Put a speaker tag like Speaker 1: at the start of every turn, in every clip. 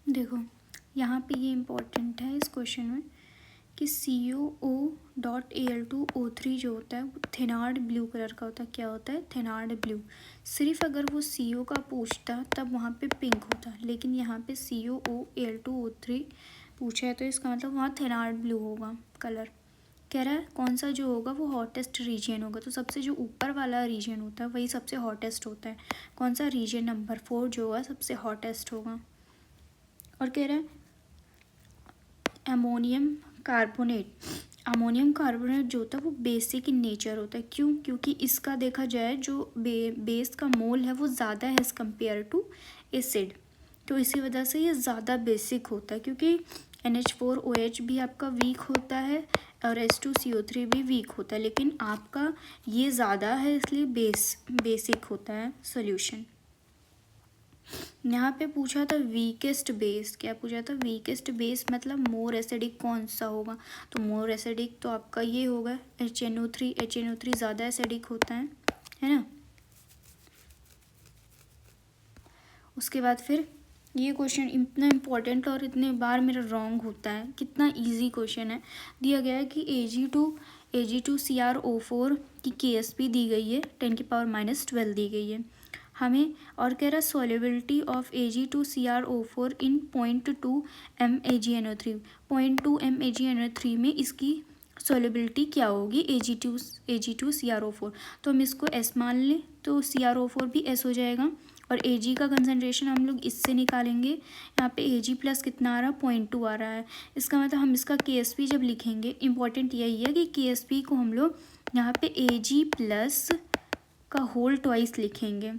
Speaker 1: देखो यहाँ पे ये इम्पोर्टेंट है इस क्वेश्चन में कि CuO.Al2O3 जो होता है वो थेनार्ड ब्लू कलर का होता है। क्या होता है? थेनार्ड ब्लू। सिर्फ अगर वो CO का पूछता तब वहाँ पे पिंक होता, लेकिन यहाँ पे CuO.Al2O3 पूछा है तो इसका मतलब वहाँ थेनार्ड ब्लू होगा कलर। कह रहा है कौन सा जो होगा वो हॉटेस्ट रीजन होगा, तो सबसे जो ऊपर वाला रीजन होता है वही सबसे हॉटेस्ट होता है। कौन सा? रीजन नंबर 4 जो होगा सबसे हॉटेस्ट होगा। और कह रहा है अमोनियम कार्बोनेट जो होता है वो बेसिक इन नेचर होता है। क्यों? क्योंकि इसका देखा जाए जो बेस का मोल है वो ज़्यादा है एज़ कम्पेयर टू एसिड, तो इसी वजह से ये ज़्यादा बेसिक होता है। क्योंकि NH4OH भी आपका वीक होता है और H2CO3 भी वीक होता है, लेकिन आपका ये ज़्यादा है इसलिए बेसिक होता है सॉल्यूशन। यहाँ पे पूछा था वीकेस्ट बेस। क्या पूछा था? वीकेस्ट बेस मतलब मोर एसिडिक कौन सा होगा, तो मोर एसिडिक तो आपका ये होगा HNO3 ज़्यादा एसिडिक होता है ना। उसके बाद फिर ये क्वेश्चन इतना इम्पोर्टेंट और इतने बार मेरा रॉन्ग होता है, कितना इजी क्वेश्चन है। दिया गया है कि Ag2CrO4 की KSP दी गई है 10⁻⁻12 दी गई है हमें, और कह रहा solubility of Ag2CrO4 in 0.2 mAgNO3। 0.2 mAgNO3 में इसकी सॉल्युबिलिटी क्या होगी Ag2CrO4। तो हम इसको S मान लें तो CrO4 भी S हो जाएगा, और Ag का कंसनट्रेशन हम लोग इससे निकालेंगे। यहाँ पे Ag प्लस कितना आ रहा है? 0.2 आ रहा है। इसका मतलब हम इसका KSP जब लिखेंगे, इम्पॉर्टेंट यही है कि KSP को हम लोग यहाँ पे Ag प्लस का होल ट्वाइस लिखेंगे,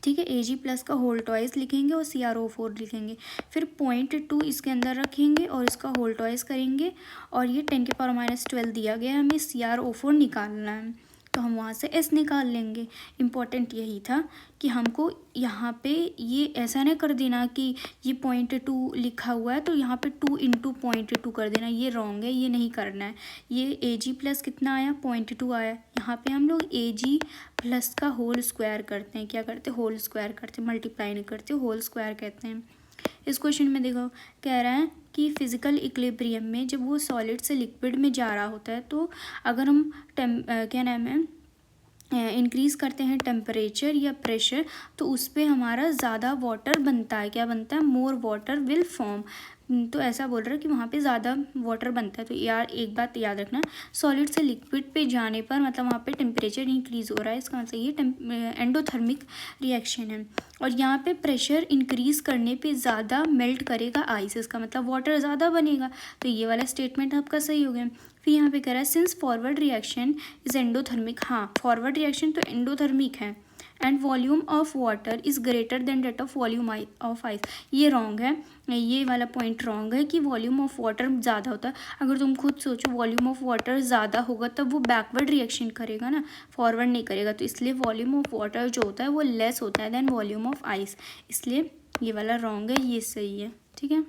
Speaker 1: ठीक है। Ag प्लस का होल ट्वाइस लिखेंगे और CrO4 लिखेंगे, फिर 0.2 इसके अंदर रखेंगे और इसका होल ट्वाइस करेंगे, और ये 10⁻12 दिया गया है, हमें CrO4 निकालना है तो हम वहाँ से S निकाल लेंगे। इम्पॉर्टेंट यही था कि हमको यहाँ पे ये ऐसा नहीं कर देना कि ये 0.2 लिखा हुआ है तो यहाँ पे 2 × 0.2 कर देना, ये रॉन्ग है, ये नहीं करना है। ये Ag प्लस कितना आया? 0.2 आया। यहाँ पे हम लोग Ag प्लस का होल स्क्वायर करते हैं। क्या करते हैं? होल स्क्वायर करते हैं, मल्टीप्लाई नहीं करते, होल स्क्वायर कहते हैं। इस क्वेश्चन में देखो कह रहा है कि फिजिकल इक्विलिब्रियम में जब वो सॉलिड से लिक्विड में जा रहा होता है तो अगर हम क्या नाम है इंक्रीज़ करते हैं टेम्परेचर या प्रेशर तो उस पर हमारा ज़्यादा वाटर बनता है। क्या बनता है? More water will form. तो ऐसा बोल रहा है कि वहाँ पे ज़्यादा वाटर बनता है। तो यार एक बात याद रखना, सॉलिड से लिक्विड पे जाने पर मतलब वहाँ पे टेम्परेचर इंक्रीज़ हो रहा है, इसका मतलब ये एंडोथर्मिक रिएक्शन है। और यहाँ पे प्रेशर इंक्रीज़ करने पे ज़्यादा मेल्ट करेगा आइस, इसका मतलब वाटर ज़्यादा बनेगा। तो ये वाला स्टेटमेंट आपका सही हो गया। फिर यहाँ पे कह रहा है since forward reaction is endothermic. हाँ, फॉरवर्ड रिएक्शन तो एंडोथर्मिक है, and volume of water is greater than that of volume of ice. ये रॉन्ग है, ये वाला पॉइंट रॉन्ग है कि वॉल्यूम ऑफ वाटर ज़्यादा होता है। अगर तुम खुद सोचो वॉल्यूम ऑफ वाटर ज़्यादा होगा तब वो बैकवर्ड रिएक्शन करेगा ना, फॉरवर्ड नहीं करेगा। तो इसलिए वॉल्यूम ऑफ वाटर जो होता है वो लेस होता है देन वॉल्यूम ऑफ आइस, इसलिए ये वाला रॉन्ग है, ये सही है, ठीक है।